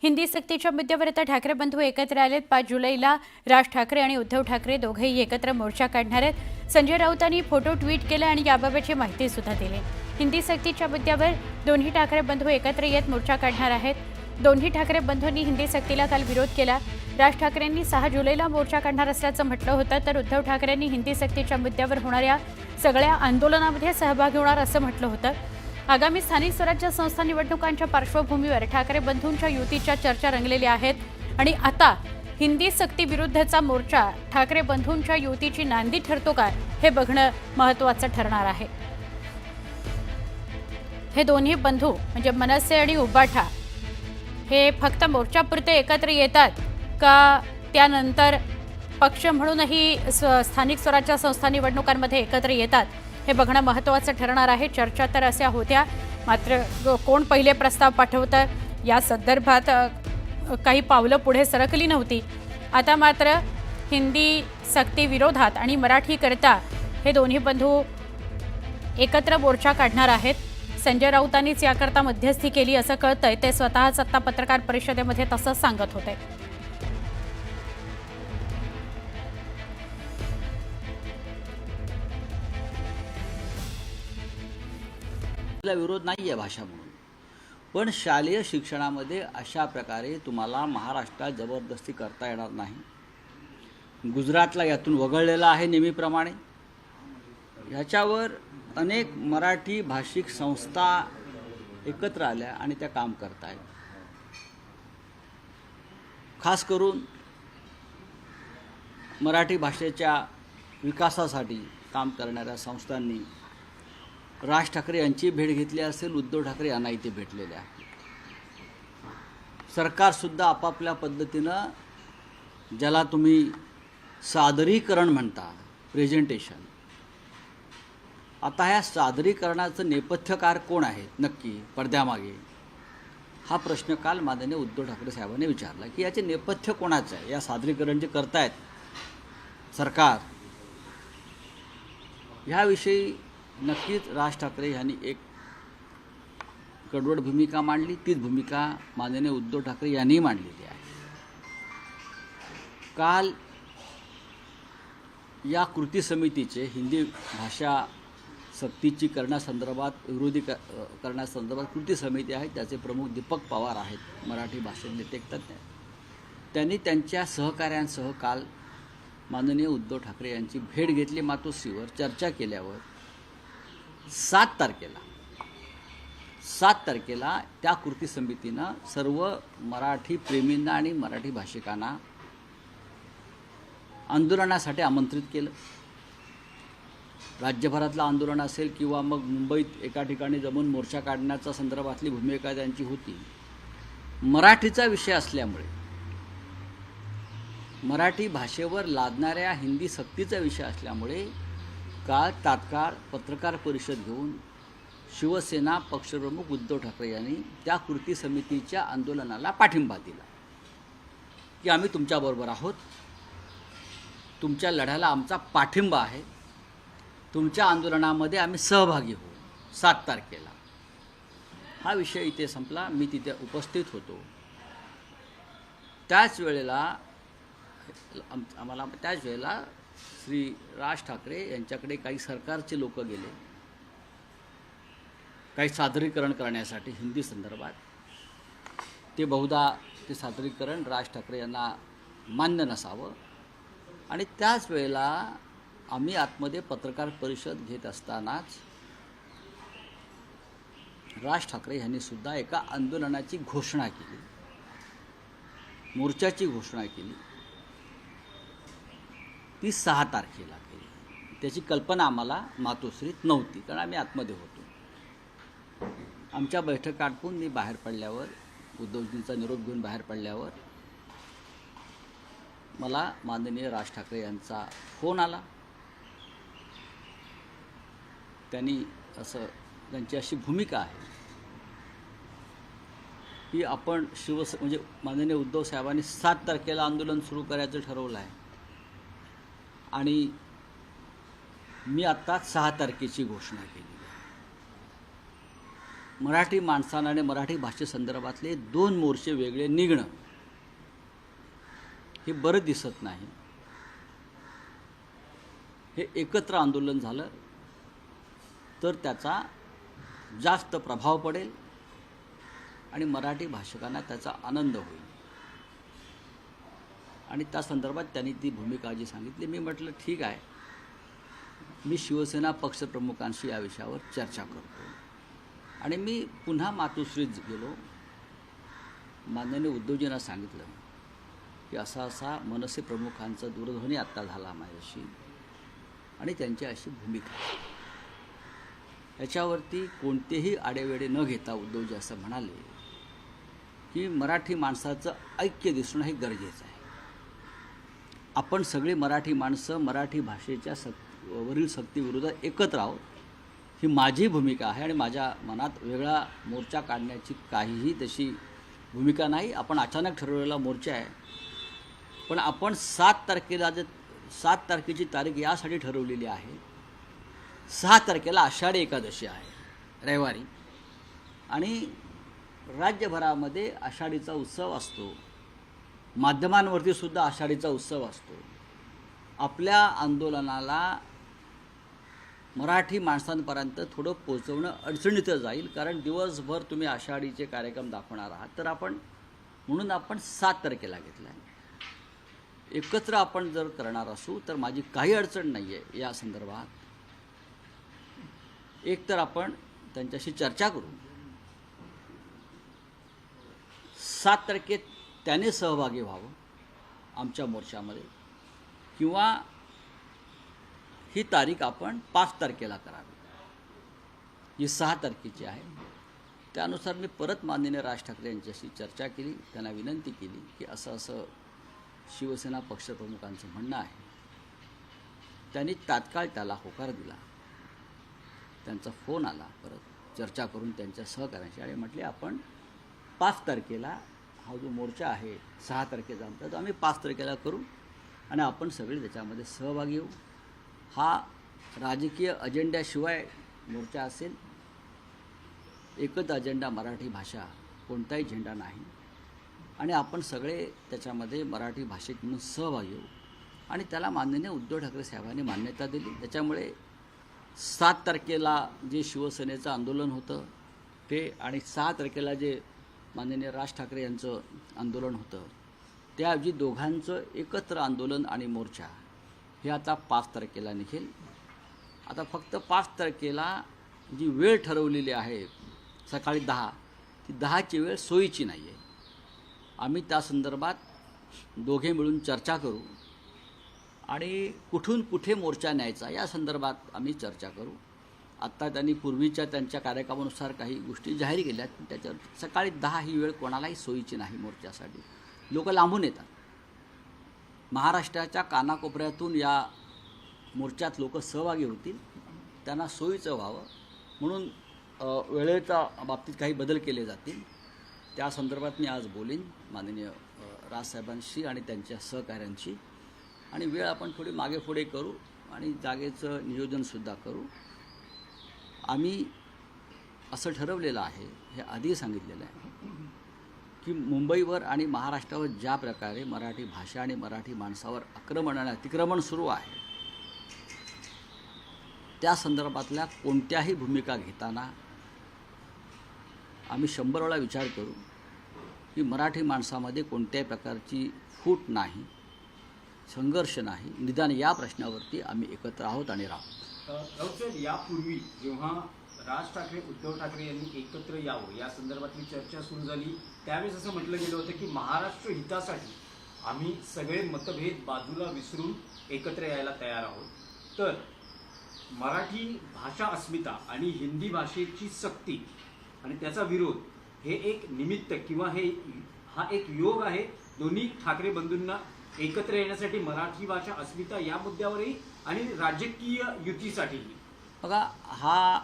हिंदी सक्तीच्या मुद्द्यावर आता ठाकरे बंधू एकत्र आलेत। 5 जुलैला राज ठाकरे आणि उद्धव ठाकरे दोघेही एकत्र मोर्चा काढणार आहेत। संजय राऊतांनी फोटो ट्विट केला आणि याबाबतची माहिती सुद्धा दिली। हिंदी सक्तीच्या मुद्द्यावर दोन्ही ठाकरे बंधू एकत्र येत मोर्चा काढणार आहेत। दोन्ही ठाकरे बंधूंनी हिंदी सक्तीला काल विरोध केला। राज ठाकरेंनी 6 जुलैला मोर्चा काढणार असल्याचं म्हटलं होतं, तर उद्धव ठाकरेंनी हिंदी सक्तीच्या मुद्द्यावर होणाऱ्या सगळ्या आंदोलनामध्ये सहभागी होणार असं म्हटलं होतं। आगामी स्थानिक स्वराज्य संस्था निवडणुकांच्या पार्श्वभूमीवर ठाकरे बंधूंच्या युतीच्या चर्चा रंगलेल्या आहेत आणि आता हिंदी सक्ती विरुद्धचा मोर्चा ठाकरे बंधूंच्या युतीची नांदी ठरतो का हे बघणं महत्त्वाचं ठरणार आहे। हे दोन्ही बंधू म्हणजे मनसे आणि उबाठा हे फक्त मोर्चापुरते एकत्र येतात का त्यानंतर पक्ष म्हणूनही स्थानिक स्वराज्य संस्था निवडणुकांमध्ये एकत्र येतात हे बघणं महत्त्वाचं ठरणार आहे। चर्चा तर अशा होत्या, मात्र कोण पहिले प्रस्ताव पाठवतं या संदर्भात काही पावलं पुढे सरकली नव्हती। आता मात्र हिंदी सक्ती विरोधात आणि मराठीकरता हे दोन्ही बंधू एकत्र मोर्चा काढणार आहेत। संजय राऊतांनीच याकरता मध्यस्थी केली असं कळतंय, ते स्वतःच आता पत्रकार परिषदेमध्ये तसंच सांगत होते। विरोध नाही आहे भाषा म्हणून, पण शालेय शिक्षणामध्ये अशा प्रकारे तुम्हाला महाराष्ट्रात जबरदस्ती करता येणार नाही। गुजरातला यातून वगळलेला आहे नेहमीप्रमाणे। ह्याच्यावर अनेक मराठी भाषिक संस्था एकत्र आल्या आणि त्या काम करत आहेत। खास करून मराठी भाषेच्या विकासासाठी काम करणाऱ्या संस्थांनी राज ठाकरे यांची भेट घेतली असेल, उद्धव ठाकरे यांना इथे भेटलेले आहे। सरकारसुद्धा आपापल्या पद्धतीनं ज्याला तुम्ही सादरीकरण म्हणता, प्रेझेंटेशन, आता ह्या सादरीकरणाचं नेपथ्यकार कोण आहेत नक्की पडद्यामागे, हा प्रश्न काल माननीय उद्धव ठाकरे साहेबांनी विचारला की याचे नेपथ्य कोणाचं आहे, या सादरीकरण जे करतायत सरकार, ह्याविषयी नक्कीच राज ठाकरे यांनी एक कडवट भूमिका मांडली। तीच भूमिका माननीय उद्धव ठाकरे यांनी मांडलेली आहे। काल या कृती समितीचे हिंदी भाषा सक्तीची करण्यासंदर्भात विरोधी करण्यासंदर्भात कृती समिती आहे, त्याचे प्रमुख दीपक पवार आहेत, मराठी भाषेतले तज्ञ। त्यांनी त्यांच्या सहकाऱ्यांसह काल माननीय उद्धव ठाकरे यांची भेट घेतली, मातोश्रीवर चर्चा केल्यावर 7 तारखेला त्या कृती समितीनं सर्व मराठी प्रेमींना आणि मराठी भाषिकांना आंदोलनासाठी आमंत्रित केलं। राज्यभरातलं आंदोलन असेल किंवा मग मुंबईत एका ठिकाणी जमून मोर्चा काढण्याच्या संदर्भातली भूमिका त्यांची होती। मराठीचा विषय असल्यामुळे, मराठी भाषेवर लादणाऱ्या हिंदी सक्तीचा विषय असल्यामुळे काल तात्काळ पत्रकार परिषद घेऊन शिवसेना पक्षप्रमुख उद्धव ठाकरे यांनी त्या कृती समितीच्या आंदोलनाला पाठिंबा दिला की आम्ही तुमच्याबरोबर आहोत, तुमच्या लढ्याला आमचा पाठिंबा आहे, तुमच्या आंदोलनामध्ये आम्ही सहभागी होऊ 7 तारखेला। हा विषय इथे संपला। मी तिथे उपस्थित होतो। त्याच वेळेला श्री राज ठाकरे यांच्याकडे काही सरकारचे लोक गेले काही सादरीकरण करण्यासाठी हिंदी संदर्भात। ते बहुधा ते सादरीकरण राज ठाकरे यांना मान्य नसावं आणि त्याच वेळेला आम्ही आतमध्ये पत्रकार परिषद घेत असतानाच राज ठाकरे यांनी सुद्धा एका आंदोलनाची घोषणा केली, मोर्चाची घोषणा केली। ती 6 तारखेला केली। त्याची कल्पना आम्हाला मातोश्रीत नव्हती, कारण आम्ही आतमध्ये होतो। आमच्या बैठक आटपून मी बाहेर पडल्यावर, उद्धवजींचा निरोप घेऊन बाहेर पडल्यावर मला माननीय राज ठाकरे यांचा फोन आला। त्यांची अशी भूमिका आहे की आपण म्हणजे माननीय उद्धव साहेबांनी 7 तारखेला आंदोलन सुरू करायचं ठरवलं आहे आणि मी आत्ता 6 तारखेची घोषणा केली। मराठी माणसानं आणि मराठी भाषेसंदर्भातले दोन मोर्चे वेगळे निघणं हे बरं दिसत नाही. हे एकत्र आंदोलन झालं तर त्याचा जास्त प्रभाव पडेल आणि मराठी भाषिकांना त्याचा आनंद होईल. आणि त्या संदर्भात त्यांनी ती भूमिका जी सांगितली, मी म्हटलं ठीक आहे, मी शिवसेना पक्षप्रमुखांशी या विषयावर चर्चा करतो. आणि मी पुन्हा मातोश्रीत गेलो, माननीय उद्धवजींना सांगितलं की असा मनसे प्रमुखांचा दूरध्वनी आत्ता झाला माझ्याशी आणि त्यांची अशी भूमिका. याच्यावरती कोणतेही आडेवेडे न घेता उद्धवजी असं म्हणाले की मराठी माणसाचं ऐक्य दिसणं हे गरजेचं आहे. आपण सगळे मराठी माणसं मराठी भाषेच्या वरील सक्तीविरोधात एकत्र आहोत, ही माझी भूमिका आहे आणि माझ्या मनात वेगळा मोर्चा काढण्याची काहीही तशी भूमिका नाही. आपण अचानक ठरवलेला मोर्चा आहे, पण आपण 7 तारखेची तारीख यासाठी ठरवलेली आहे. 6 तारखेला आषाढी एकादशी आहे, रविवारी, आणि राज्यभरामध्ये आषाढीचा उत्सव असतो. माध्यमांवरती सुद्धा आषाढीचा उत्सव असतो. आपल्या आंदोलनाला मराठी माणसांपर्यंत थोडं पोचवणं अडचणीचं जाईल, कारण दिवसभर तुम्ही आषाढीचे कार्यक्रम दाखवणार आहात. तर म्हणून आपण 7 तारखेला घेतला आहे. एकत्र आपण जर करणार असू तर माझी काही अडचण नाही आहे या संदर्भात. एक तर आपण त्यांच्याशी चर्चा करू, 7 तारखेत त्याने सहभागी व्हावं आमच्या मोर्चामध्ये, किंवा ही तारीख आपण 5 तारखेला करावी, ही 6 तारखेची आहे. त्यानुसार मी परत माननीय राज ठाकरे यांच्याशी चर्चा केली, त्यांना विनंती केली की असं शिवसेना पक्षप्रमुखांचं म्हणणं आहे. त्यांनी तात्काळ त्याला होकार दिला. त्यांचा फोन आला परत चर्चा करून त्यांच्या सहकार्यांशी, आणि म्हटले आपण 5 तारखेला हा जो मोर्चा आहे 6 तारखेचा आमचा, तो आम्ही 5 तारखेला करू आणि आपण सगळे त्याच्यामध्ये सहभागी होऊ. हा राजकीय अजेंड्याशिवाय मोर्चा असेल, एकच अजेंडा मराठी भाषा, कोणताही झेंडा नाही, आणि आपण सगळे त्याच्यामध्ये मराठी भाषेत म्हणून सहभागी होऊ. आणि त्याला माननीय उद्धव ठाकरे साहेबांनी मान्यता दिली. त्याच्यामुळे 7 तारखेला जे शिवसेनेचं आंदोलन होतं ते, आणि 6 तारखेला जे माननीय राज ठाकरे यांचं आंदोलन होतं, त्याऐवजी दोघांचं एकत्र आंदोलन आणि मोर्चा हे आता 5 तारखेला निघेल. आता फक्त 5 तारखेला जी वेळ ठरवलेली आहे सकाळी 10, ती 10ची वेळ सोयीची नाही आहे. आम्ही त्या संदर्भात दोघे मिळून चर्चा करू आणि कुठून कुठे मोर्चा न्यायचा या संदर्भात आम्ही चर्चा करू. आत्ता त्यांनी पूर्वीच्या त्यांच्या कार्यक्रमानुसार काही गोष्टी जाहीर केल्यात, पण त्याच्यावर सकाळी 10 ही वेळ कोणालाही सोयीची नाही मोर्चासाठी. लोक लांबून येतात, महाराष्ट्राच्या कानाकोपऱ्यातून या मोर्चात लोक सहभागी होतील, त्यांना सोयीचं व्हावं म्हणून वेळेच्या बाबतीत काही बदल केले जातील. त्या संदर्भात मी आज बोलीन माननीय राजसाहेबांशी आणि त्यांच्या सहकाऱ्यांशी, आणि वेळ आपण थोडी मागे पुढे करू आणि जागेचं नियोजनसुद्धा करू. आम्ही असं ठरवलेलं आहे, हे आधी सांगितलेलं आहे की मुंबईवर आणि महाराष्ट्रावर ज्या प्रकारे मराठी भाषा आणि मराठी माणसावर आक्रमण आणि अतिक्रमण सुरू आहे, त्या संदर्भातल्या कोणत्याही भूमिका घेताना आम्ही 100 वेळा विचार करू की मराठी माणसामध्ये कोणत्याही प्रकारची फूट नाही, संघर्ष नाही, निदान या प्रश्नावरती आम्ही एकत्र आहोत आणि राहू. राऊत साहेब, यापूर्वी जेव्हा राज ठाकरे उद्धव ठाकरे यांनी एकत्र यावं या संदर्भातली चर्चा सुरू झाली, त्यावेळेस असं म्हटलं गेलं होतं की महाराष्ट्र हितासाठी आम्ही सगळे मतभेद बाजूला विसरून एकत्र यायला तयार आहोत. तर मराठी भाषा अस्मिता आणि हिंदी भाषेची सक्ती आणि त्याचा विरोध हे एक निमित्त किंवा हा एक योग आहे दोन्ही ठाकरे बंधूंना एकत्र येण्यासाठी, मराठी भाषा अस्मिता या मुद्द्यावरही आणि राजकीय युतीसाठीही. बघा, हा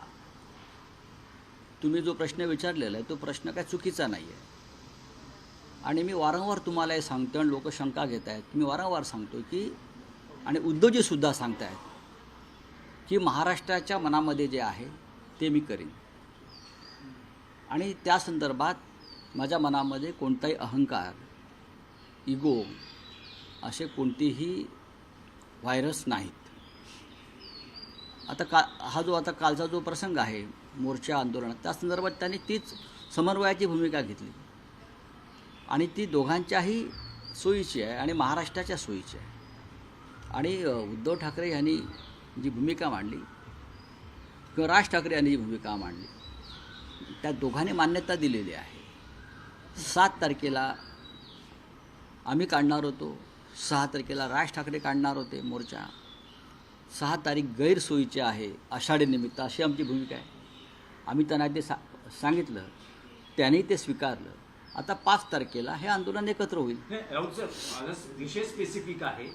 तुम्ही जो प्रश्न विचारलेला आहे तो प्रश्न काय चुकीचा नाही आहे, आणि मी वारंवार तुम्हाला हे सांगतो आणि लोक शंका घेत आहेत. मी वारंवार सांगतो की, आणि उद्धवजीसुद्धा सांगत आहेत की महाराष्ट्राच्या मनामध्ये जे आहे ते मी करीन. आणि त्या संदर्भात माझ्या मनामध्ये कोणताही अहंकार, इगो असे कोणतेही व्हायरस नाहीत. आता हा जो आता कालचा जो प्रसंग आहे मोर्चा आंदोलनात, त्या संदर्भात त्यांनी तीच समन्वयाची भूमिका घेतली आणि ती दोघांच्याही सोयीची आहे आणि महाराष्ट्राच्या सोयीची आहे. आणि उद्धव ठाकरे यांनी जी भूमिका मांडली किंवा राज ठाकरे यांनी जी भूमिका मांडली त्या दोघांनी मान्यता दिलेली आहे. 7 तारखेला आम्ही काढणार होतो, 6 तारखेला राज ठाकरे काढणार होते मोर्चा. 6 तारीख गैरसोयीची आहे आषाढी निमित्त, अशी आमची भूमिका आहे. आम्ही त्यांना ते सांगितलं, त्यांनी ते स्वीकारलं. आता 5 तारखेला हे आंदोलन एकत्र होईल. राऊत सर, माझा विषय स्पेसिफिक आहे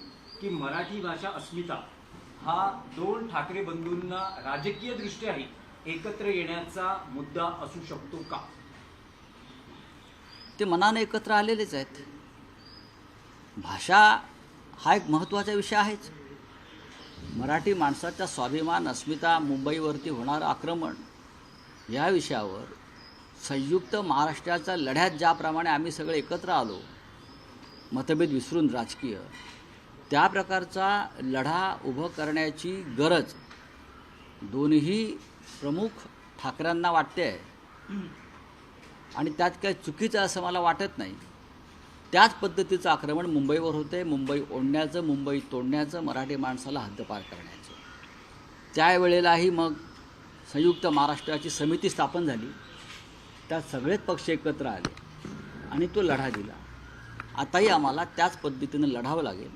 की मराठी भाषा अस्मिता हा 2 ठाकरे बंधूंना राजकीय दृष्ट्याही एकत्र येण्याचा मुद्दा असू शकतो का? ते मनाने एकत्र आलेलेच आहेत. भाषा हा एक महत्त्वाचा विषय आहेच. मराठी माणसाचा स्वाभिमान, अस्मिता, मुंबईवरती होणारं आक्रमण या विषयावर संयुक्त महाराष्ट्राच्या लढ्यात ज्याप्रमाणे आम्ही सगळे एकत्र आलो, मतभेद विसरून राजकीय, त्या प्रकारचा लढा उभं करण्याची गरज दोन्ही प्रमुख ठाकऱ्यांना वाटते आहे आणि त्यात काही चुकीचं असं मला वाटत नाही. त्याच पद्धतीचं आक्रमण मुंबईवर होते, मुंबई ओढण्याचं, मुंबई तोडण्याचं, मराठी माणसाला हद्दपार करण्याचं. त्यावेळेलाही मग संयुक्त महाराष्ट्राची समिती स्थापन झाली, त्यात सगळेच पक्ष एकत्र आले आणि तो लढा दिला. आताही आम्हाला त्याच पद्धतीनं लढावं लागेल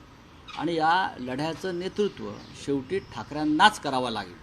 आणि या लढ्याचं नेतृत्व शेवटी ठाकऱ्यांनाच करावं लागेल.